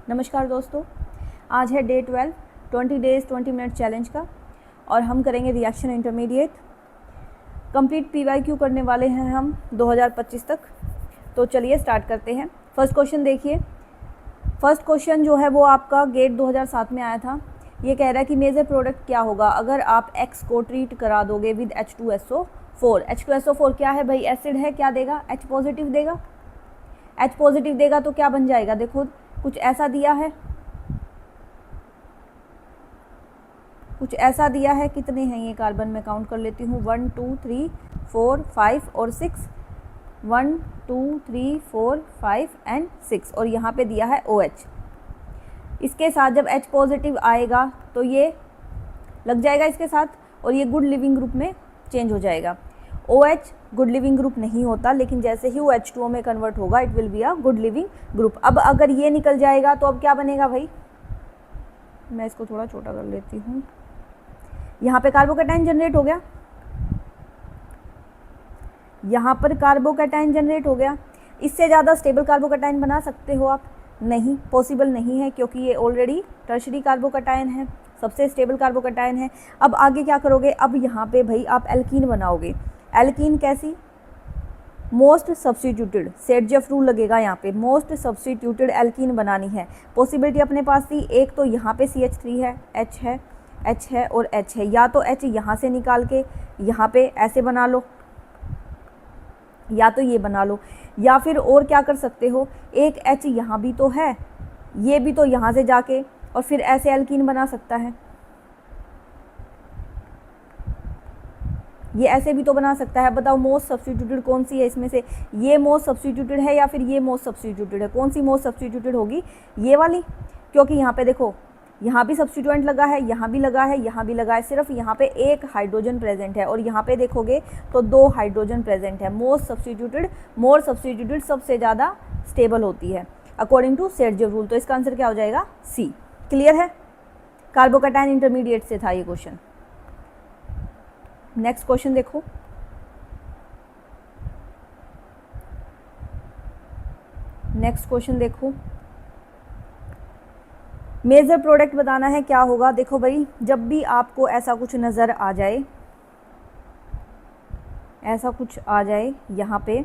नमस्कार दोस्तों, आज है डे 12 20 डेज़ 20 मिनट चैलेंज का और हम करेंगे रिएक्शन इंटरमीडिएट। कंप्लीट पीवाईक्यू करने वाले हैं हम 2025 तक। तो चलिए स्टार्ट करते हैं। फर्स्ट क्वेश्चन देखिए। फर्स्ट क्वेश्चन जो है वो आपका गेट 2007 में आया था। ये कह रहा है कि मेजर प्रोडक्ट क्या होगा अगर आप X को ट्रीट करा दोगे विद H2SO4। H2SO4 क्या है भाई? एसिड है। क्या देगा? H पॉजिटिव देगा। H पॉजिटिव देगा तो क्या बन जाएगा? देखो कुछ ऐसा दिया है, कुछ ऐसा दिया है। कितने हैं ये कार्बन? मैं काउंट कर लेती हूँ। 1 2 3 4 5 और 6। 1 2 3 4 5 एंड 6 और यहाँ पे दिया है OH। इसके साथ जब H पॉजिटिव आएगा तो ये लग जाएगा इसके साथ और ये गुड लिविंग ग्रुप में चेंज हो जाएगा। OH गुड लिविंग ग्रुप नहीं होता, लेकिन जैसे ही वो H2O में कन्वर्ट होगा it will be a good leaving group. अब अगर ये निकल जाएगा तो अब क्या बनेगा भाई? मैं इसको थोड़ा छोटा कर लेती हूँ। यहाँ पे कार्बोकैटायन जनरेट हो गया, यहाँ पर कार्बोकैटायन जनरेट हो गया। इससे ज़्यादा स्टेबल कार्बोकैटायन बना सकते हो आप? नहीं, पॉसिबल नहीं है, क्योंकि ये ऑलरेडी टर्शरी कार्बोकैटायन है, सबसे स्टेबल कार्बोकैटायन है। अब आगे क्या करोगे? अब यहाँ पे भाई आप एल्कीन बनाओगे। एल्कीन कैसी? Most substituted. सेडजेफ रूल लगेगा यहाँ पे। मोस्ट सब्सटीट्यूटेड एल्कीन बनानी है। पॉसिबिलिटी अपने पास थी, एक तो यहाँ पे CH3 है, H है और H है। या तो H यहाँ से निकाल के यहाँ पे ऐसे बना लो, या तो ये बना लो, या फिर और क्या कर सकते हो, एक H यहाँ भी तो है, ये भी तो यहाँ से जाके और फिर ऐसे एल्कीन बना सकता है। ये ऐसे भी तो बना सकता है। बताओ मोस्ट सब्स्टिट्यूटेड कौन सी है इसमें से? ये मोस्ट सब्स्टिट्यूटेड है या फिर ये मोस्ट सब्स्टिट्यूटेड है? कौन सी मोस्ट सब्स्टिट्यूटेड होगी? ये वाली, क्योंकि यहाँ पे देखो यहाँ भी सब्स्टिट्यूएंट लगा है, यहाँ भी लगा है, यहाँ भी लगा है। सिर्फ यहाँ पे एक हाइड्रोजन प्रेजेंट है और यहाँ पे देखोगे तो 2 हाइड्रोजन प्रेजेंट है। मोस्ट सब्स्टिट्यूटेड, मोर सब्स्टिट्यूटेड सबसे ज़्यादा स्टेबल होती है अकॉर्डिंग टू सेडजेफ रूल। तो इसका आंसर क्या हो जाएगा? C। क्लियर है? कार्बोकैटायन इंटरमीडिएट से था ये क्वेश्चन। नेक्स्ट क्वेश्चन देखो। नेक्स्ट क्वेश्चन देखो। मेजर प्रोडक्ट बताना है क्या होगा। देखो भाई, जब भी आपको ऐसा कुछ नज़र आ जाए, ऐसा कुछ आ जाए, यहाँ पे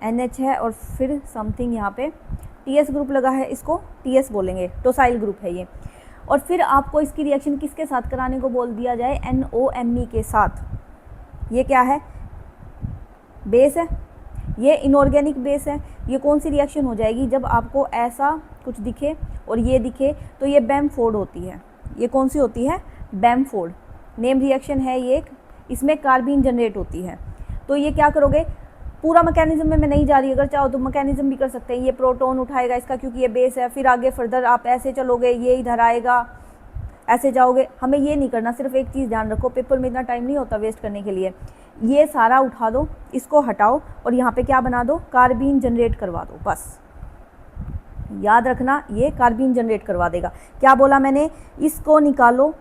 NH है और फिर समथिंग यहाँ पे TS ग्रुप लगा है, इसको TS बोलेंगे, टोसाइल ग्रुप है ये। और फिर आपको इसकी रिएक्शन किसके साथ कराने को बोल दिया जाए? NOMe के साथ। ये क्या है? बेस है, ये इनऑर्गेनिक बेस है। ये कौन सी रिएक्शन हो जाएगी? जब आपको ऐसा कुछ दिखे और ये दिखे तो ये बैमफोर्ड होती है। ये कौन सी होती है? बैमफोर्ड। नेम रिएक्शन है ये एक, इसमें कार्बीन जनरेट होती है। तो ये क्या करोगे? पूरा मैकेनिज्म में मैं नहीं जा रही, अगर चाहो तो मैकेनिज्म भी कर सकते हैं। ये प्रोटॉन उठाएगा इसका, क्योंकि ये बेस है। फिर आगे फर्दर आप ऐसे चलोगे, ये इधर आएगा, ऐसे जाओगे। हमें ये नहीं करना। सिर्फ एक चीज़ ध्यान रखो, पेपर में इतना टाइम नहीं होता वेस्ट करने के लिए। ये सारा उठा दो, इसको हटाओ और यहाँ पे क्या बना दो? कार्बीन जनरेट करवा दो। बस याद रखना, ये कार्बीन जनरेट करवा देगा। क्या बोला मैंने? इसको निकालो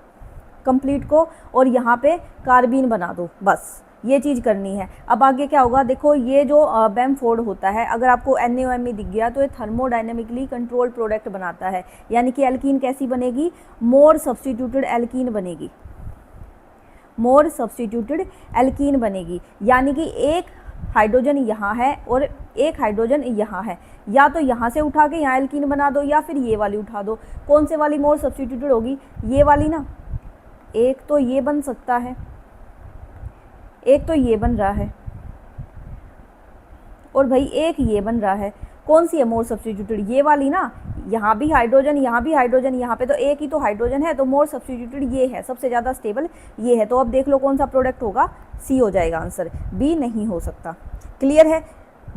कंप्लीट को और यहाँ पे कार्बीन बना दो। बस ये चीज़ करनी है। अब आगे क्या होगा? देखो ये जो बैमफोर्ड होता है, अगर आपको NOMe दिख गया तो ये थर्मोडाइनमिकली कंट्रोल्ड प्रोडक्ट बनाता है। यानी कि एल्कीन कैसी बनेगी? मोर सब्स्टिट्यूटेड एल्कीन बनेगी। मोर सब्स्टिट्यूटेड एल्कीन बनेगी। यानी कि एक हाइड्रोजन यहाँ है और एक हाइड्रोजन यहाँ है। या तो यहाँ से उठा के यहाँ एल्कीन बना दो, या फिर ये वाली उठा दो। कौन से वाली मोर सब्स्टिट्यूटेड होगी? ये वाली ना। एक तो ये बन सकता है, एक तो ये बन रहा है, और भाई एक ये बन रहा है। कौन सी है मोर सब्स्टिट्यूटेड? ये वाली ना। यहाँ भी हाइड्रोजन, यहाँ भी हाइड्रोजन, यहाँ पे तो एक ही तो हाइड्रोजन है, तो मोर सब्स्टिट्यूटेड ये है, सबसे ज़्यादा स्टेबल ये है। तो अब देख लो कौन सा प्रोडक्ट होगा? C हो जाएगा आंसर। B नहीं हो सकता। क्लियर है?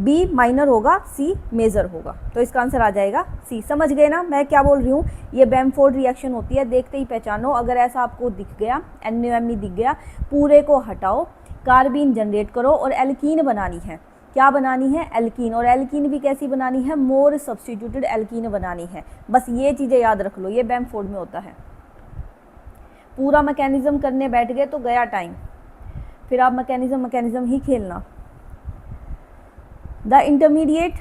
B माइनर होगा, C मेजर होगा। तो इसका आंसर आ जाएगा C। समझ गए ना मैं क्या बोल रही हूँ? ये बैमफोर्ड रिएक्शन होती है, देखते ही पहचानो। अगर ऐसा आपको दिख गया, NOMe दिख गया, पूरे को हटाओ, कार्बीन जनरेट करो और एल्कीन बनानी है। क्या बनानी है? एल्कीन। और एल्कीन भी कैसी बनानी है? मोर सब्स्टिट्यूटेड एल्कीन बनानी है। बस ये चीज़ें याद रख लो, ये बैमफोर्ड में होता है। पूरा मैकेनिज्म करने बैठ गए तो गया टाइम, फिर आप मैकेनिज्म ही खेलना। द इंटरमीडिएट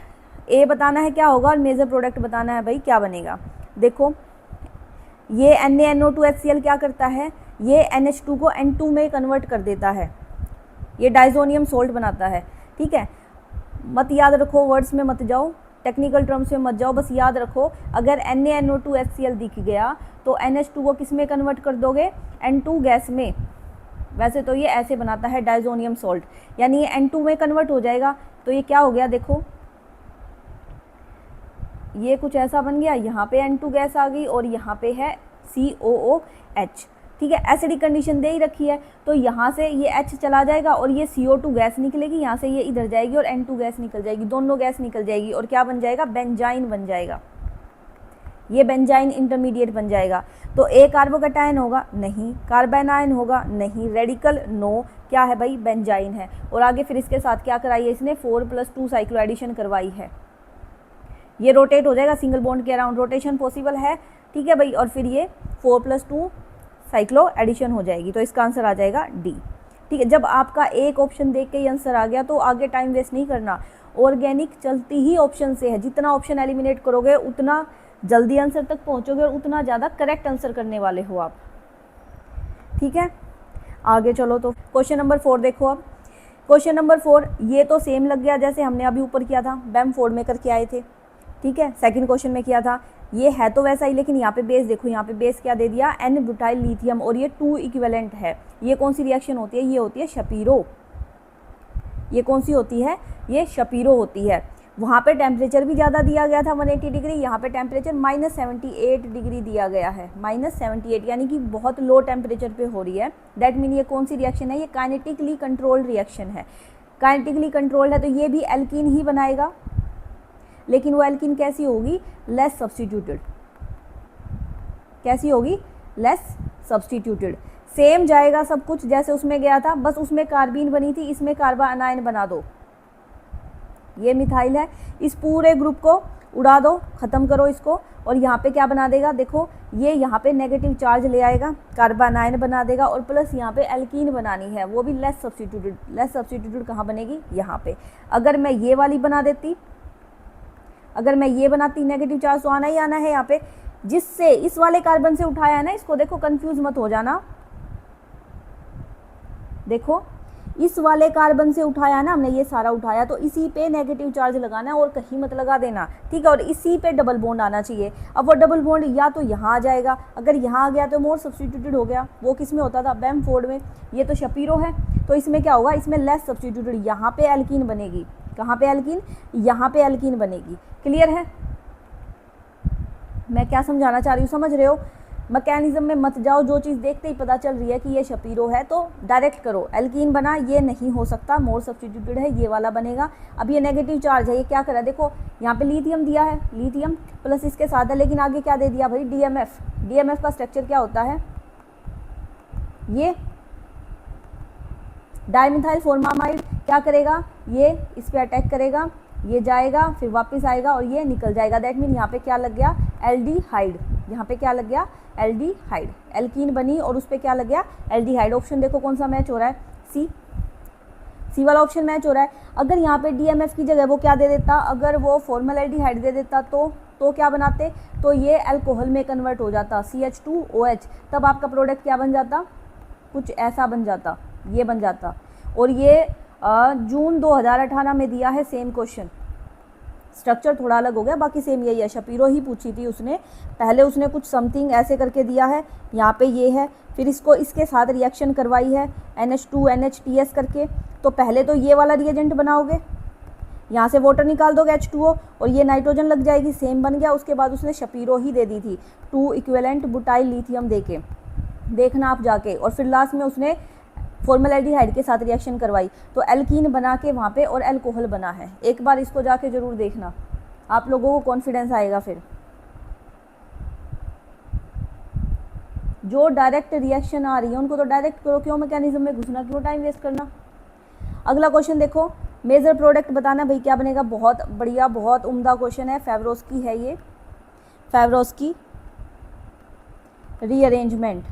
ए बताना है क्या होगा और मेजर प्रोडक्ट बताना है भाई क्या बनेगा। देखो ये NaNO2HCl क्या करता है, ये NH2 को N2 में कन्वर्ट कर देता है, ये डाइजोनियम सोल्ट बनाता है। ठीक है, मत याद रखो, वर्ड्स में मत जाओ, टेक्निकल टर्म्स में मत जाओ, बस याद रखो अगर NaNO2HCl दिख गया तो NH2 को किस में कन्वर्ट कर दोगे, N2 गैस में। वैसे तो ये ऐसे बनाता है डाइजोनियम सोल्ट, यानी ये N2 में कन्वर्ट हो जाएगा। तो ये क्या हो गया, देखो ये कुछ ऐसा बन गया, यहाँ पे N2 गैस आ गई और यहाँ पे है COOH। ठीक है, एसिडिक कंडीशन दे ही रखी है, तो यहाँ से ये H चला जाएगा और ये CO2 गैस निकलेगी, यहाँ से ये इधर जाएगी और N2 गैस निकल जाएगी, दोनों गैस निकल जाएगी और क्या बन जाएगा, बेंजाइन बन जाएगा। ये बेंजाइन इंटरमीडिएट बन जाएगा। तो ए कार्बोकैटायन होगा, नहीं। कार्बेनायन होगा, नहीं। Radical, no. क्या है भाई, बेंजाइन है। और आगे फिर इसके साथ क्या कराई है इसने, 4+2 साइक्लो एडिशन करवाई है। ये रोटेट हो जाएगा सिंगल बॉन्ड के अराउंड, रोटेशन पॉसिबल है। ठीक है भाई, और फिर ये 4+2 साइक्लो एडिशन हो जाएगी। तो इसका आंसर आ जाएगा डी। ठीक है, जब आपका एक ऑप्शन देख के ही आंसर आ गया तो आगे टाइम वेस्ट नहीं करना। ऑर्गेनिक चलती ही ऑप्शन से है, जितना ऑप्शन एलिमिनेट करोगे उतना जल्दी आंसर तक पहुंचोगे और उतना ज़्यादा करेक्ट आंसर करने वाले हो आप। ठीक है, आगे चलो। तो क्वेश्चन नंबर 4 देखो। अब क्वेश्चन नंबर 4 ये तो सेम लग गया जैसे हमने अभी ऊपर किया था, बैमफोर्ड में करके आए थे। ठीक है, सेकंड क्वेश्चन में किया था, ये है तो वैसा ही, लेकिन यहाँ पे बेस देखो, यहाँ पे बेस क्या दे दिया, N ब्यूटाइल लिथियम, और ये 2 इक्विवेलेंट है। ये कौन सी रिएक्शन होती है, ये होती है शपीरो। ये कौन सी होती है, ये शपीरो होती है। वहाँ पे टेम्परेचर भी ज़्यादा दिया गया था 180 डिग्री, यहाँ पे टेम्परेचर -78 डिग्री दिया गया है, -78, यानी कि बहुत लो टेम्परेचर पे हो रही है। दैट मीन ये कौन सी रिएक्शन है, ये काइनेटिकली कंट्रोल्ड रिएक्शन है। काइनेटिकली कंट्रोल्ड है तो ये भी एल्कीन ही बनाएगा, लेकिन वो एल्कीन कैसी होगी, लेस सब्स्टिट्यूटेड। कैसी होगी, लेस सब्स्टिट्यूटेड। सेम जाएगा सब कुछ जैसे उसमें गया था, बस उसमें कार्बीन बनी थी, इसमें कार्बा अनायन बना दो। ये मिथाइल है, इस पूरे ग्रुप को उड़ा दो, ख़त्म करो इसको, और यहाँ पे क्या बना देगा, देखो ये यहाँ पे नेगेटिव चार्ज ले आएगा, कार्बानायन बना देगा, और प्लस यहाँ पे एल्कीन बनानी है, वो भी लेस सब्स्टिट्यूटेड। लेस सब्स्टिट्यूटेड कहाँ बनेगी, यहाँ पे। अगर मैं ये वाली बना देती, अगर मैं ये बनाती, नेगेटिव चार्ज तो आना ही आना है यहाँ पे, जिससे इस वाले कार्बन से उठाया है ना, इसको देखो, कंफ्यूज मत हो जाना। देखो इस वाले कार्बन से उठाया ना हमने, ये सारा उठाया, तो इसी पे नेगेटिव चार्ज लगाना है और कहीं मत लगा देना। ठीक है, और इसी पे डबल बॉन्ड आना चाहिए। अब वो डबल बॉन्ड या तो यहाँ आ जाएगा, अगर यहाँ आ गया तो मोर सब्स्टिट्यूटेड हो गया। वो किस में होता था, बैमफोर्ड में। ये तो शपीरो है, तो इसमें क्या होगा, इसमें लेस सब्स्टिट्यूटेड, यहाँ पे एल्कीन बनेगी। कहाँ पे एल्कीन, यहाँ पे एल्कीन बनेगी। क्लियर है मैं क्या समझाना चाह रही हूँ, समझ रहे हो। मैकेनिज्म में मत जाओ, जो चीज़ देखते ही पता चल रही है कि ये शपीरो है तो डायरेक्ट करो। एल्कीन बना, ये नहीं हो सकता, मोर सब्स्टिट्यूटेड है, ये वाला बनेगा। अब ये नेगेटिव चार्ज है, ये क्या करा, देखो यहाँ पे लिथियम दिया है, लिथियम प्लस इसके साथ है, लेकिन आगे क्या दे दिया भाई, DMF। DMF का स्ट्रक्चर क्या होता है, ये डाइमिथाइल फॉर्मामाइड। क्या करेगा, ये इस पर अटैक करेगा, ये जाएगा, फिर वापस आएगा और ये निकल जाएगा। दैट मीन यहाँ पे क्या लग गया, एल्डिहाइड। यहाँ पे क्या लग गया, एल्डिहाइड। एल्कीन बनी और उस पर क्या लग गया, एल्डिहाइड। ऑप्शन देखो कौन सा मैच हो रहा है, सी वाला ऑप्शन मैच हो रहा है। अगर यहाँ पे DMF की जगह वो क्या दे देता, अगर वो फॉर्मल्डिहाइड दे देता तो क्या बनाते, तो ये अल्कोहल में कन्वर्ट हो जाता, CH2OH। तब आपका प्रोडक्ट क्या बन जाता, कुछ ऐसा बन जाता, ये बन जाता। और ये जून 2018 में दिया है सेम क्वेश्चन। स्ट्रक्चर थोड़ा अलग हो गया, बाकी सेम यही है। शपीरो ही पूछी थी उसने, पहले उसने कुछ समथिंग ऐसे करके दिया है, यहाँ पे ये है, फिर इसको इसके साथ रिएक्शन करवाई है NH2NH करके। तो पहले तो ये वाला रिएजेंट बनाओगे, यहाँ से वाटर निकाल दोगे H2O और ये नाइट्रोजन लग जाएगी, सेम बन गया। उसके बाद उसने शपीरो ही दे दी थी, 2 इक्विवेलेंट बुटाइल लिथियम दे के, देखना आप जाके। और फिर लास्ट में उसने फॉर्मल्डिहाइड के साथ रिएक्शन करवाई, तो एल्कीन बना के वहाँ पे और अल्कोहल बना है। एक बार इसको जाके ज़रूर देखना, आप लोगों को कॉन्फिडेंस आएगा। फिर जो डायरेक्ट रिएक्शन आ रही है उनको तो डायरेक्ट करो, क्यों मैकेनिज्म में घुसना, क्यों टाइम वेस्ट करना। अगला क्वेश्चन देखो, मेजर प्रोडक्ट बताना भाई क्या बनेगा। बहुत बढ़िया, बहुत उम्दा क्वेश्चन है, फेवरोस्की है ये, फेवरोस्की रीअरेंजमेंट।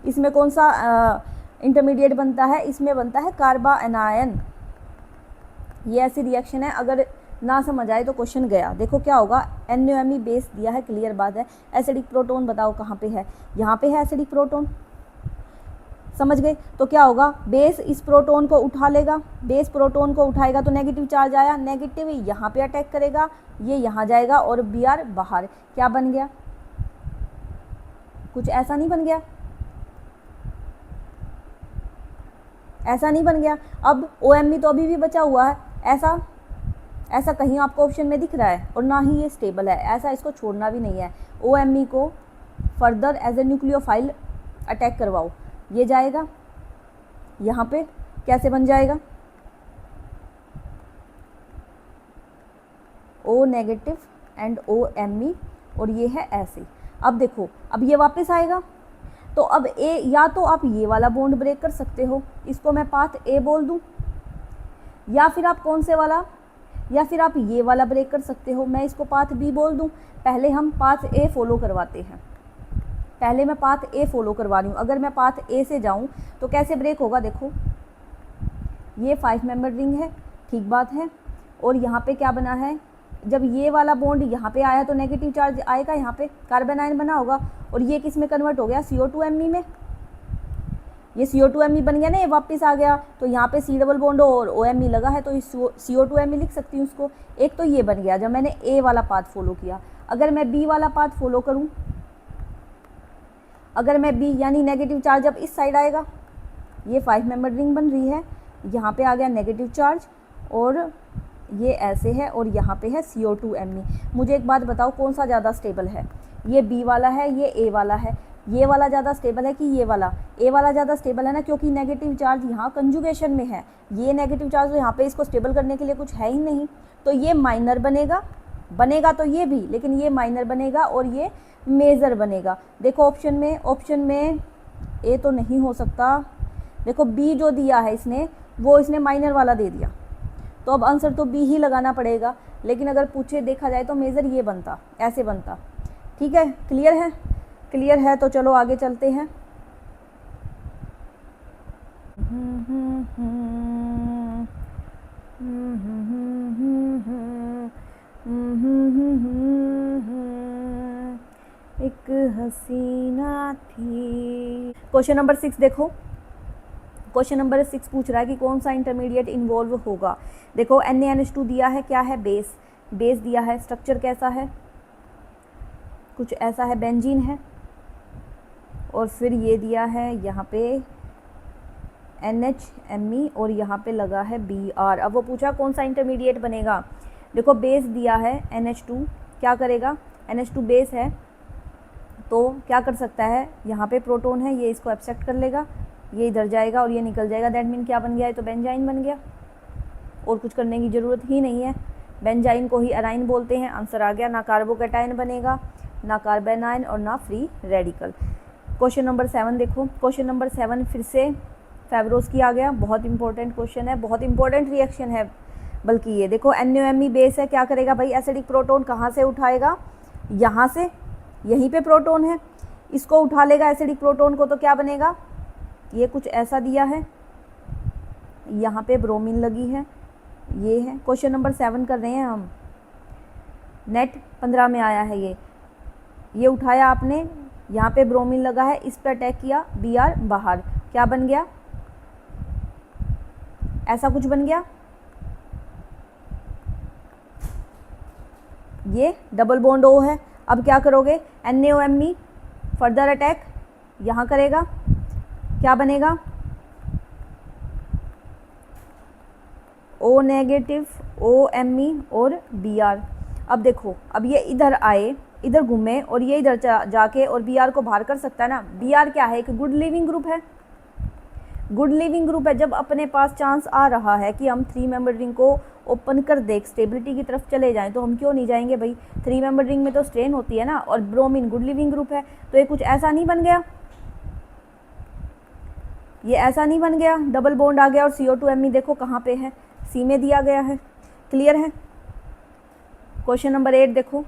इसमें कौन सा इंटरमीडिएट बनता है, इसमें बनता है कार्बा एनायन। ये ऐसी रिएक्शन है, अगर ना समझ आए तो क्वेश्चन गया। देखो क्या होगा, NaOMe बेस दिया है, क्लियर बात है। एसिडिक प्रोटोन बताओ कहाँ पे है, यहाँ पे है एसिडिक प्रोटोन, समझ गए। तो क्या होगा, बेस इस प्रोटोन को उठा लेगा, बेस प्रोटोन को उठाएगा तो नेगेटिव चार्ज आया, नेगेटिव यहाँ पे अटैक करेगा, ये यहाँ जाएगा और Br बाहर। क्या बन गया, कुछ ऐसा नहीं बन गया, ऐसा नहीं बन गया। अब OMe तो अभी भी बचा हुआ है, ऐसा ऐसा कहीं आपको ऑप्शन में दिख रहा है, और ना ही ये स्टेबल है, ऐसा इसको छोड़ना भी नहीं है। OMe को further as a nucleophile attack करवाओ, ये जाएगा यहाँ पे, कैसे बन जाएगा, O नेगेटिव एंड OMe, और ये है ऐसे। अब देखो, अब ये वापस आएगा, तो अब ए, या तो आप ये वाला बॉन्ड ब्रेक कर सकते हो, इसको मैं पाथ ए बोल दूं, या फिर आप कौन से वाला, या फिर आप ये वाला ब्रेक कर सकते हो, मैं इसको पाथ बी बोल दूं। पहले हम पाथ ए फॉलो करवाते हैं, पहले मैं पाथ ए फॉलो करवा रही हूँ। अगर मैं पाथ ए से जाऊँ तो कैसे ब्रेक होगा, देखो ये 5 मेंबर रिंग है, ठीक बात है, और यहाँ पे क्या बना है, जब ये वाला बॉन्ड यहाँ पे आया तो नेगेटिव चार्ज आएगा, यहाँ पे कार्बन आयन बना होगा, और ये किस में कन्वर्ट हो गया, CO2Me में, ये CO2Me बन गया ना, ये वापस आ गया, तो यहाँ पे C डबल बॉन्ड और OMe लगा है, तो CO2Me लिख सकती हूँ उसको। एक तो ये बन गया जब मैंने ए वाला पाथ फॉलो किया। अगर मैं बी वाला पाथ फॉलो करूँ, अगर मैं बी यानी नेगेटिव चार्ज अब इस साइड आएगा, ये 5 मेंबर रिंग बन रही है, यहाँ पे आ गया नेगेटिव चार्ज, और ये ऐसे है, और यहाँ पे है CO2Me। मुझे एक बात बताओ, कौन सा ज़्यादा स्टेबल है, ये बी वाला है, ये ए वाला है, ये वाला ज़्यादा स्टेबल है कि ये वाला, ए वाला ज़्यादा स्टेबल है ना, क्योंकि नेगेटिव चार्ज यहाँ कंजुगेशन में है, ये नेगेटिव चार्ज तो यहाँ पे इसको स्टेबल करने के लिए कुछ है ही नहीं, तो ये माइनर बनेगा, बनेगा तो ये भी, लेकिन ये माइनर बनेगा और ये मेजर बनेगा। देखो ऑप्शन में ए तो नहीं हो सकता, देखो बी जो दिया है इसने, वो इसने माइनर वाला दे दिया, तो अब आंसर तो बी ही लगाना पड़ेगा। लेकिन अगर पूछे देखा जाए तो मेजर ये बनता, ऐसे बनता। ठीक है, क्लियर है, क्लियर है, तो चलो आगे चलते हैं। एक हसीना थी। क्वेश्चन नंबर 6 देखो, क्वेश्चन नंबर 6 पूछ रहा है कि कौन सा इंटरमीडिएट इन्वॉल्व होगा। देखो NaNH2 दिया है, क्या है, बेस, बेस दिया है, स्ट्रक्चर कैसा है, कुछ ऐसा है, बेंजीन है, और फिर ये दिया है यहाँ पे NHMe, और यहाँ पे लगा है Br। अब वो पूछा कौन सा इंटरमीडिएट बनेगा। देखो बेस दिया है NH2, क्या करेगा, NH2 बेस है, तो क्या कर सकता है, यहाँ पे प्रोटोन है, ये इसको एक्सेप्ट कर लेगा, ये इधर जाएगा और ये निकल जाएगा, दैट मीन क्या बन गया है, तो बेंजाइन बन गया, और कुछ करने की ज़रूरत ही नहीं है। बेंजाइन को ही एराइन बोलते हैं, आंसर आ गया। ना कार्बोकैटायन बनेगा, ना कार्बन आयन, और ना फ्री रेडिकल। क्वेश्चन नंबर 7 देखो, क्वेश्चन नंबर 7 फिर से फेवरोस की आ गया, बहुत इंपॉर्टेंट क्वेश्चन है, बहुत इंपॉर्टेंट रिएक्शन है बल्कि ये। देखो NaOMe बेस है, क्या करेगा भाई, एसिडिक प्रोटोन कहाँ से उठाएगा, यहाँ से, यहीं पे प्रोटोन है, इसको उठा लेगा एसिडिक प्रोटोन को, तो क्या बनेगा, ये कुछ ऐसा दिया है, यहाँ पे ब्रोमीन लगी है, ये है। क्वेश्चन नंबर 7 कर रहे हैं हम, नेट 15 में आया है ये उठाया आपने, यहाँ पे ब्रोमीन लगा है, इस पर अटैक किया, Br बाहर, क्या बन गया, ऐसा कुछ बन गया, ये डबल बॉन्ड O है। अब क्या करोगे, NaOMe फर्दर अटैक यहाँ करेगा, क्या बनेगा, O नेगेटिव, OMe और Br। अब देखो, अब ये इधर आए, इधर घूमे, और ये इधर जाके और Br को बाहर कर सकता है ना। Br क्या है, एक गुड लिविंग ग्रुप है, गुड लिविंग ग्रुप है। जब अपने पास चांस आ रहा है कि हम 3 मेंबर रिंग को ओपन कर दे, स्टेबिलिटी की तरफ चले जाएं, तो हम क्यों नहीं जाएंगे भाई। 3 मेंबर रिंग में तो स्ट्रेन होती है ना, और ब्रोमीन गुड लिविंग ग्रुप है, तो ये कुछ ऐसा नहीं बन गया, ये ऐसा नहीं बन गया, डबल बॉन्ड आ गया, और CO2Me देखो कहाँ पे है, सी में दिया गया है। क्लियर है। क्वेश्चन नंबर 8 देखो,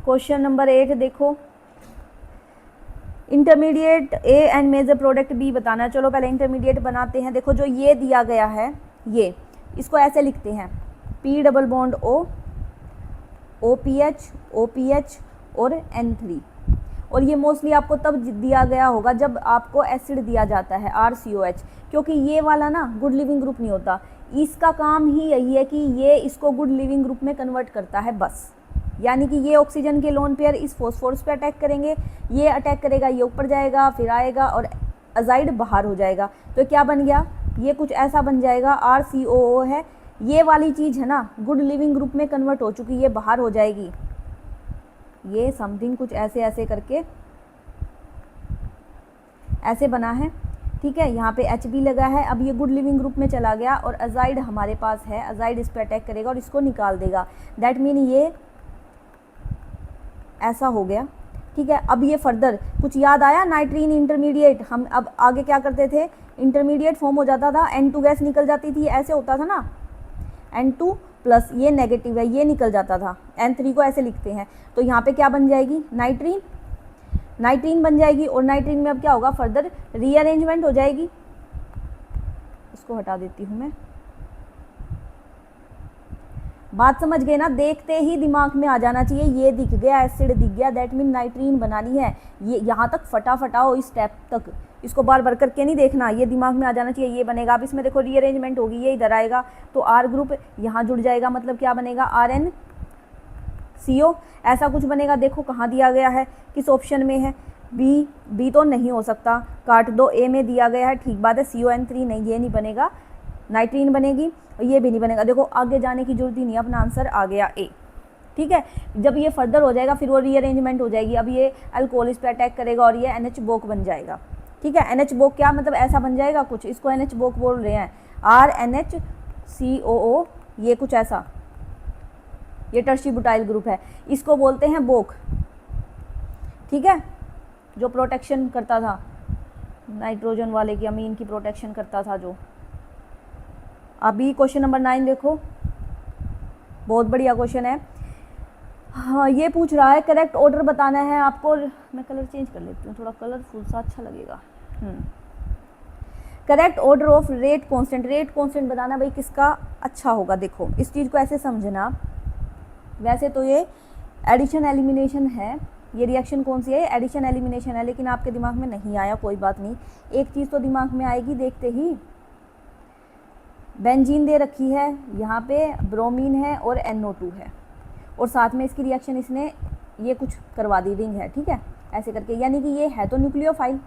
क्वेश्चन नंबर 8 देखो, intermediate A and major product B बताना है। चलो पहले इंटरमीडिएट बनाते हैं। देखो जो ये दिया गया है, ये इसको ऐसे लिखते हैं, P double bond O, O P H और N3। और ये मोस्टली आपको तब दिया गया होगा जब आपको एसिड दिया जाता है RCOH, क्योंकि ये वाला ना गुड लिविंग ग्रुप नहीं होता। इसका काम ही यही है कि ये इसको गुड लिविंग ग्रुप में कन्वर्ट करता है बस। यानी कि ये ऑक्सीजन के लोन पेयर इस फॉस्फोरस पे अटैक करेंगे, ये अटैक करेगा, ये ऊपर जाएगा, फिर आएगा और अजाइड बाहर हो जाएगा। तो क्या बन गया, ये कुछ ऐसा बन जाएगा, RCOO है, ये वाली चीज़ है ना गुड लिविंग ग्रुप में कन्वर्ट हो चुकी, ये बाहर हो जाएगी। ये समथिंग कुछ ऐसे ऐसे करके ऐसे बना है, ठीक है। यहाँ पे HB लगा है, अब ये गुड लिविंग ग्रुप में चला गया और अजाइड हमारे पास है, अजाइड इस पर अटैक करेगा और इसको निकाल देगा। दैट मीन ये ऐसा हो गया, ठीक है। अब ये फर्दर कुछ याद आया, नाइट्रीन इंटरमीडिएट, हम अब आगे क्या करते थे, इंटरमीडिएट फॉर्म हो जाता था, N2 गैस निकल जाती थी, ऐसे होता था ना, N2 प्लस ये नेगेटिव है, ये निकल जाता था, N3 को ऐसे लिखते हैं। तो यहाँ पे क्या बन जाएगी, नाइट्रीन बन जाएगी। और नाइट्रीन में अब क्या होगा, फर्दर रीअरेंजमेंट हो जाएगी। इसको हटा देती हूँ मैं। बात समझ गए ना, देखते ही दिमाग में आ जाना चाहिए, ये दिख गया, एसिड दिख गया, दैट मीन नाइट्रीन बनानी है। ये यहाँ तक फटाफटा हो, इस स्टेप तक, इसको बार बार करके नहीं देखना, ये दिमाग में आ जाना चाहिए, ये बनेगा। अब इसमें देखो रीअरेंजमेंट होगी, ये इधर आएगा तो R ग्रुप यहाँ जुड़ जाएगा, मतलब क्या बनेगा, RnCO, ऐसा कुछ बनेगा। देखो कहाँ दिया गया है, किस ऑप्शन में है, बी तो नहीं हो सकता, काट दो, A में दिया गया है, ठीक बात है, CON3 नहीं, ये नहीं बनेगा, नाइट्रीन बनेगी और ये भी नहीं बनेगा। देखो आगे जाने की जरूरत ही नहीं, अपना आंसर आ गया A, ठीक है। जब ये फर्दर हो जाएगा फिर वो रीअरेंजमेंट हो जाएगी, अब ये अल्कोहल इस पर अटैक करेगा और ये NH बोक बन जाएगा, ठीक है। NH बोक क्या मतलब, ऐसा बन जाएगा कुछ, इसको NH बोक बोल रहे हैं, RNHCOO, ये कुछ ऐसा, ये टर्शी बुटाइल ग्रुप है, इसको बोलते हैं बोक, ठीक है, जो प्रोटेक्शन करता था नाइट्रोजन वाले की, अमीन की प्रोटेक्शन करता था जो। अभी क्वेश्चन नंबर 9 देखो, बहुत बढ़िया क्वेश्चन है। हाँ, ये पूछ रहा है करेक्ट ऑर्डर बताना है आपको। मैं कलर चेंज कर लेती हूँ, थोड़ा कलरफुल सा अच्छा लगेगा। Correct order of rate constant बताना भाई किसका अच्छा होगा। देखो इस चीज़ को ऐसे समझना, वैसे तो ये एडिशन एलिमिनेशन है, ये रिएक्शन कौन सी है, एडिशन एलिमिनेशन है, लेकिन आपके दिमाग में नहीं आया, कोई बात नहीं, एक चीज़ तो दिमाग में आएगी देखते ही। बेंजीन दे रखी है, यहाँ पे ब्रोमीन है और NO2 है, और साथ में इसकी रिएक्शन इसने ये कुछ करवा दी, रिंग है, ठीक है, ऐसे करके, यानी कि ये है तो न्यूक्लियोफाइल,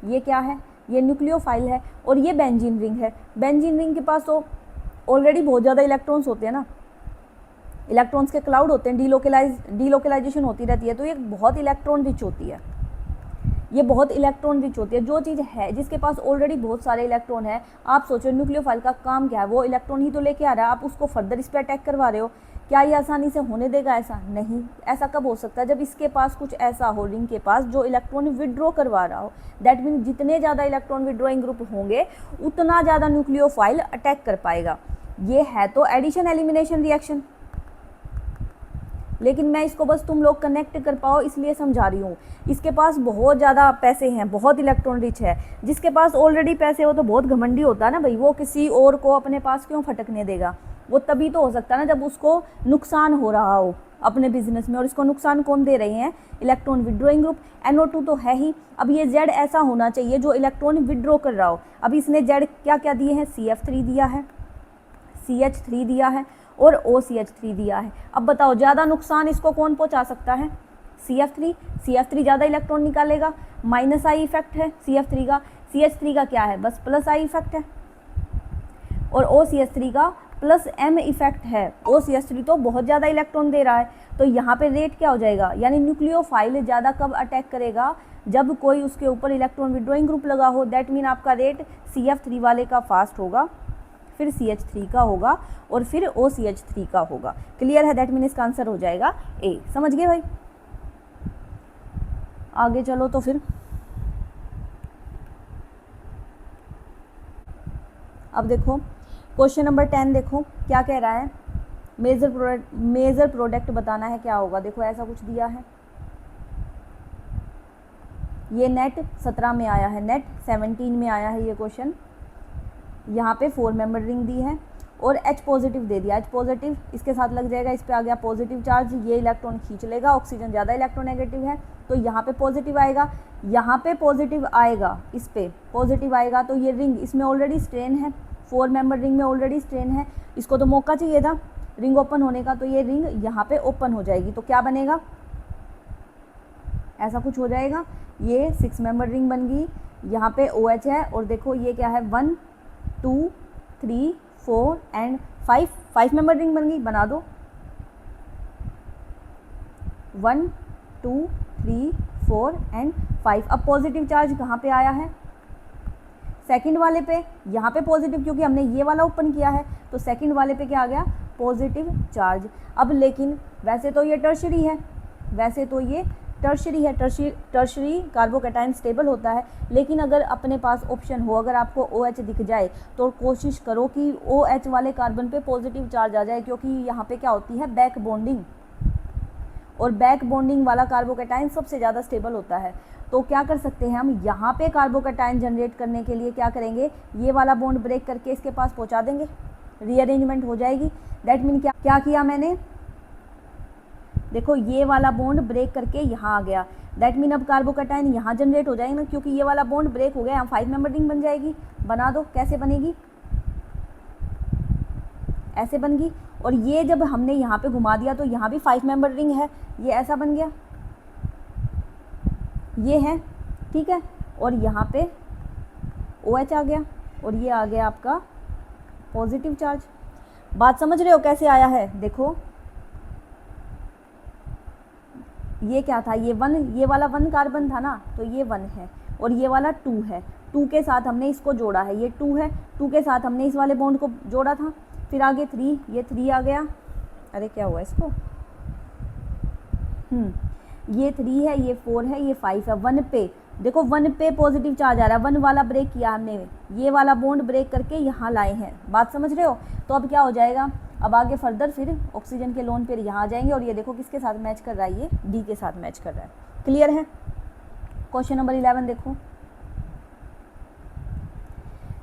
ये क्या है, ये न्यूक्लियोफाइल है, और ये बेंजीन रिंग है। बेंजीन रिंग के पास तो ऑलरेडी बहुत ज़्यादा इलेक्ट्रॉन्स होते हैं ना, इलेक्ट्रॉन्स के क्लाउड होते हैं, डीलोकलाइजेशन होती रहती है, तो ये बहुत इलेक्ट्रॉन रिच होती है, ये बहुत इलेक्ट्रॉन रिच होती है। जो चीज़ है जिसके पास ऑलरेडी बहुत सारे इलेक्ट्रॉन है, आप सोचो न्यूक्लियोफाइल का काम क्या है, वो इलेक्ट्रॉन ही तो लेके आ रहा है, आप उसको फर्दर इस पर अटैक करवा रहे हो, क्या ये आसानी से होने देगा, ऐसा नहीं। ऐसा कब हो सकता है, जब इसके पास कुछ ऐसा हो, रिंग के पास, जो इलेक्ट्रॉन विड्रॉ करवा रहा हो। दैट मीन जितने ज़्यादा इलेक्ट्रॉन विड्रॉइंग ग्रुप होंगे उतना ज़्यादा न्यूक्लियोफाइल अटैक कर पाएगा। ये है तो एडिशन एलिमिनेशन रिएक्शन, लेकिन मैं इसको बस तुम लोग कनेक्ट कर पाओ इसलिए समझा रही हूँ। इसके पास बहुत ज़्यादा पैसे हैं, बहुत इलेक्ट्रॉन रिच है। जिसके पास ऑलरेडी पैसे हो तो बहुत घमंडी होता है ना भाई, वो किसी और को अपने पास क्यों फटकने देगा। वो तभी तो हो सकता है ना जब उसको नुकसान हो रहा हो अपने बिजनेस में, और इसको नुकसान कौन दे रहे हैं, इलेक्ट्रॉन विड्रॉइंग ग्रुप। NO2 तो है ही, अब ये Z ऐसा होना चाहिए जो इलेक्ट्रॉन विड्रॉ कर रहा हो। अब इसने Z क्या क्या दिए हैं, CF3 दिया है, CH3 दिया है और OCH3 दिया है। अब बताओ ज़्यादा नुकसान इसको कौन पहुंचा सकता है, CF3 ज़्यादा इलेक्ट्रॉन निकालेगा, माइनस आई इफेक्ट है CF3 का। CH3 का क्या है, बस प्लस आई इफेक्ट है, और OCH3 का प्लस M इफेक्ट है। OCH3 तो बहुत ज़्यादा इलेक्ट्रॉन दे रहा है, तो यहाँ पे रेट क्या हो जाएगा, यानी न्यूक्लियोफाइल ज़्यादा कब अटैक करेगा, जब कोई उसके ऊपर इलेक्ट्रॉन विड्रॉइंग ग्रुप लगा हो। दैट मीन आपका रेट CF3 वाले का फास्ट होगा, फिर CH3 का होगा और फिर OCH3 का होगा। क्लियर है, दैट मीन इसका आंसर हो जाएगा A। समझ गए भाई, आगे चलो तो फिर। अब देखो क्वेश्चन नंबर 10 देखो क्या कह रहा है, मेजर प्रोडक्ट बताना है क्या होगा। देखो ऐसा कुछ दिया है, ये नेट 17 में आया है, नेट 17 में आया है ये क्वेश्चन। यहाँ पे 4 मेंबर रिंग दी है और H पॉजिटिव दे दिया, H पॉजिटिव इसके साथ लग जाएगा, इस पे आ गया पॉजिटिव चार्ज, ये इलेक्ट्रॉन खींच लेगा, ऑक्सीजन ज़्यादा इलेक्ट्रोनेगेटिव है तो यहाँ पे पॉजिटिव आएगा, यहाँ पे पॉजिटिव आएगा, इस पे पॉजिटिव आएगा, तो ये रिंग इसमें ऑलरेडी स्ट्रेन है, 4 मेंबर रिंग में ऑलरेडी स्ट्रेन है, इसको तो मौका चाहिए था रिंग ओपन होने का, तो ये रिंग यहाँ पे ओपन हो जाएगी, तो क्या बनेगा, ऐसा कुछ हो जाएगा, ये 6 मेंबर रिंग बन गई, यहाँ पे OH है और देखो ये क्या है 1 2 3 4 एंड 5 मेंबर रिंग बन गई, बना दो 1 2 3 4 एंड 5। अब पॉजिटिव चार्ज कहाँ पे आया है, सेकंड वाले पे, यहाँ पे पॉजिटिव क्योंकि हमने ये वाला ओपन किया है, तो सेकंड वाले पे क्या आ गया, पॉजिटिव चार्ज। अब लेकिन वैसे तो ये टर्शरी है, वैसे तो ये टर्शरी है, टर्शरी कार्बोकैटायन स्टेबल होता है, लेकिन अगर अपने पास ऑप्शन हो, अगर आपको OH दिख जाए तो कोशिश करो कि OH वाले कार्बन पे पॉजिटिव चार्ज आ जाए, क्योंकि यहाँ पे क्या होती है, बैक बॉन्डिंग, और बैक बॉन्डिंग वाला कार्बोकैटायन सबसे ज़्यादा स्टेबल होता है। तो क्या कर सकते हैं हम, यहाँ पे कार्बोकैटायन जनरेट करने के लिए क्या करेंगे, ये वाला बॉन्ड ब्रेक करके इसके पास पहुँचा देंगे, रीअरेंजमेंट हो जाएगी। दैट मीन क्या किया मैंने, देखो ये वाला बॉन्ड ब्रेक करके यहाँ आ गया, दैट मीन अब कार्बोकैटायन यहाँ जनरेट हो जाएगा ना, क्योंकि ये वाला बॉन्ड ब्रेक हो गया, यहाँ 5 मेंबर रिंग बन जाएगी, बना दो, कैसे बनेगी, ऐसे बन गई, और ये जब हमने यहाँ पे घुमा दिया तो यहाँ भी 5 मेंबर रिंग है, ये ऐसा बन गया, ये है, ठीक है, और यहाँ पे OH आ गया और ये आ गया आपका पॉजिटिव चार्ज। बात समझ रहे हो कैसे आया है, देखो ये क्या था, ये 1, ये वाला 1 कार्बन था ना, तो ये 1 है और ये वाला 2 है, 2 के साथ हमने इसको जोड़ा है, ये 2 है, 2 के साथ हमने इस वाले बॉन्ड को जोड़ा था, फिर आगे 3, ये 3 आ गया, अरे क्या हुआ इसको, ये 3 है, ये 4 है, ये 5 है, 1 पे देखो, 1 पे पॉजिटिव चार्ज आ रहा है, 1 वाला ब्रेक किया हमने, ये वाला बॉन्ड ब्रेक करके यहाँ लाए हैं, बात समझ रहे हो। तो अब क्या हो जाएगा, अब आगे फर्दर फिर ऑक्सीजन के लोन पे यहाँ आ जाएंगे, और ये देखो किसके साथ मैच कर रहा है, ये D के साथ मैच कर रहा है, क्लियर है। क्वेश्चन नंबर 11 देखो,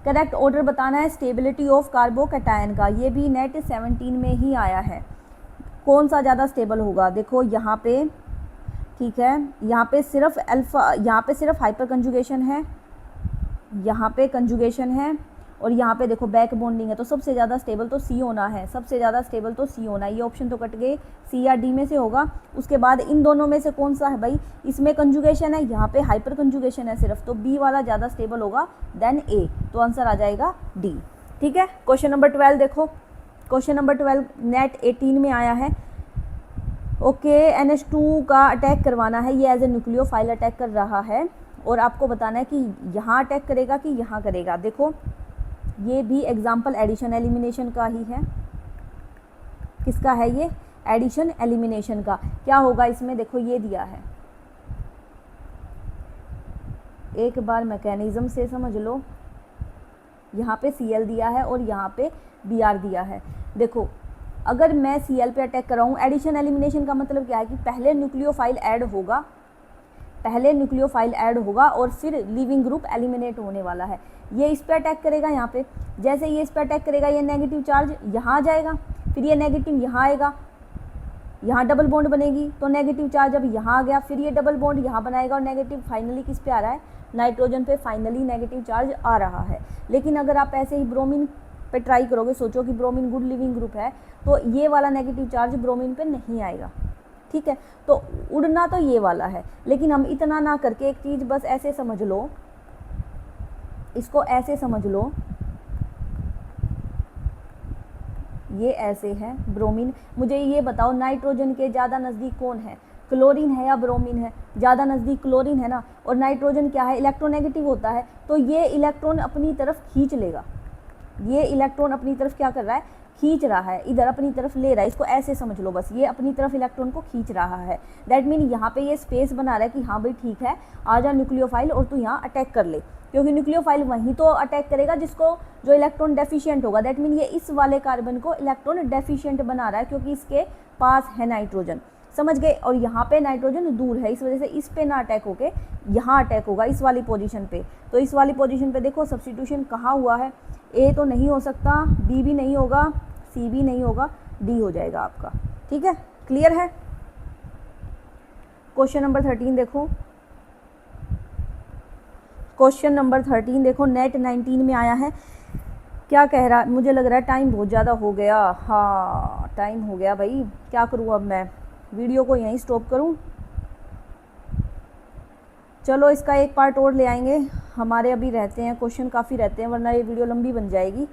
करेक्ट ऑर्डर बताना है स्टेबिलिटी ऑफ कार्बोकैटायन का, ये भी नेट 17 में ही आया है, कौन सा ज़्यादा स्टेबल होगा, देखो यहाँ पे, ठीक है, यहाँ पे सिर्फ अल्फा, यहाँ पे सिर्फ हाइपर कंजुगेशन है, यहाँ पे कंजुगेशन है, और यहाँ पे देखो बैक बॉन्डिंग है, तो सबसे ज़्यादा स्टेबल तो C होना है, सबसे ज़्यादा स्टेबल तो C होना है, ये ऑप्शन तो कट गए, C या D में से होगा। उसके बाद इन दोनों में से कौन सा है भाई, इसमें कंजुगेशन है, यहाँ पे हाइपर कंजुगेशन है सिर्फ, तो B वाला ज़्यादा स्टेबल होगा देन A, तो आंसर आ जाएगा D, ठीक है। क्वेश्चन नंबर 12 देखो, क्वेश्चन नंबर 12 नेट 18 में आया है, ओके, NH2 का अटैक करवाना है, ये एज ए न्यूक्लियोफाइल अटैक कर रहा है, और आपको बताना है कि यहाँ अटैक करेगा कि यहाँ करेगा। देखो ये भी एग्जाम्पल एडिशन एलिमिनेशन का ही है, किसका है ये, एडिशन एलिमिनेशन का। क्या होगा इसमें, देखो ये दिया है, एक बार मैकेनिज्म से समझ लो, यहाँ पे Cl दिया है और यहाँ पे Br दिया है। देखो अगर मैं Cl पे अटैक कराऊँ, एडिशन एलिमिनेशन का मतलब क्या है कि पहले न्यूक्लियोफाइल ऐड होगा, पहले न्यूक्लियोफाइल ऐड होगा और फिर लिविंग ग्रुप एलिमिनेट होने वाला है। ये इस पे अटैक करेगा, यहाँ पे जैसे ये इस पे अटैक करेगा, ये नेगेटिव चार्ज यहाँ आ जाएगा, फिर ये नेगेटिव यहाँ आएगा, यहाँ डबल बॉन्ड बनेगी, तो नेगेटिव चार्ज अब यहाँ आ गया, फिर ये डबल बॉन्ड यहाँ बनाएगा, और नेगेटिव फाइनली किस पे आ रहा है, नाइट्रोजन पे फाइनली नेगेटिव चार्ज आ रहा है। लेकिन अगर आप ऐसे ही ब्रोमीन पे ट्राई करोगे, सोचो कि ब्रोमीन गुड लिविंग ग्रुप है, तो ये वाला नेगेटिव चार्ज ब्रोमीन पे नहीं आएगा, ठीक है। तो उड़ना तो ये वाला है, लेकिन हम इतना ना करके एक चीज़ बस ऐसे समझ लो, इसको ऐसे समझ लो, ये ऐसे है ब्रोमीन। मुझे ये बताओ नाइट्रोजन के ज़्यादा नज़दीक कौन है, क्लोरीन है या ब्रोमीन है, ज़्यादा नज़दीक क्लोरीन है ना, और नाइट्रोजन क्या है, इलेक्ट्रोनेगेटिव होता है, तो ये इलेक्ट्रॉन अपनी तरफ खींच लेगा, ये इलेक्ट्रॉन अपनी तरफ क्या कर रहा है, खींच रहा है, इधर अपनी तरफ ले रहा है, इसको ऐसे समझ लो बस, ये अपनी तरफ इलेक्ट्रॉन को खींच रहा है। दैट मीन यहाँ पे ये स्पेस बना रहा है कि हाँ भाई ठीक है, आ जा न्यूक्लियोफाइल और तू यहाँ अटैक कर ले, क्योंकि न्यूक्लियोफाइल वहीं तो अटैक करेगा जिसको जो इलेक्ट्रॉन डेफिशिएंट होगा। दैट मीन ये इस वाले कार्बन को इलेक्ट्रॉन डेफिशिएंट बना रहा है, क्योंकि इसके पास है नाइट्रोजन, समझ गए। और यहाँ पे नाइट्रोजन दूर है, इस वजह से इस पे ना अटैक होके यहाँ अटैक होगा, इस वाली पोजीशन पे। तो इस वाली पोजीशन पे देखो सब्स्टिट्यूशन कहाँ हुआ है, ए तो नहीं हो सकता, बी भी नहीं होगा, सी भी नहीं होगा, डी हो जाएगा आपका। ठीक है, क्लियर है। क्वेश्चन नंबर 13 देखो, क्वेश्चन नंबर 13 देखो, नेट 19 में आया है। क्या कह रहा है, मुझे लग रहा है टाइम बहुत ज़्यादा हो गया। हाँ टाइम हो गया भाई, क्या करूँ अब मैं, वीडियो को यहीं स्टॉप करूँ। चलो इसका एक पार्ट और ले आएंगे, हमारे अभी रहते हैं क्वेश्चन काफ़ी रहते हैं, वरना ये वीडियो लंबी बन जाएगी।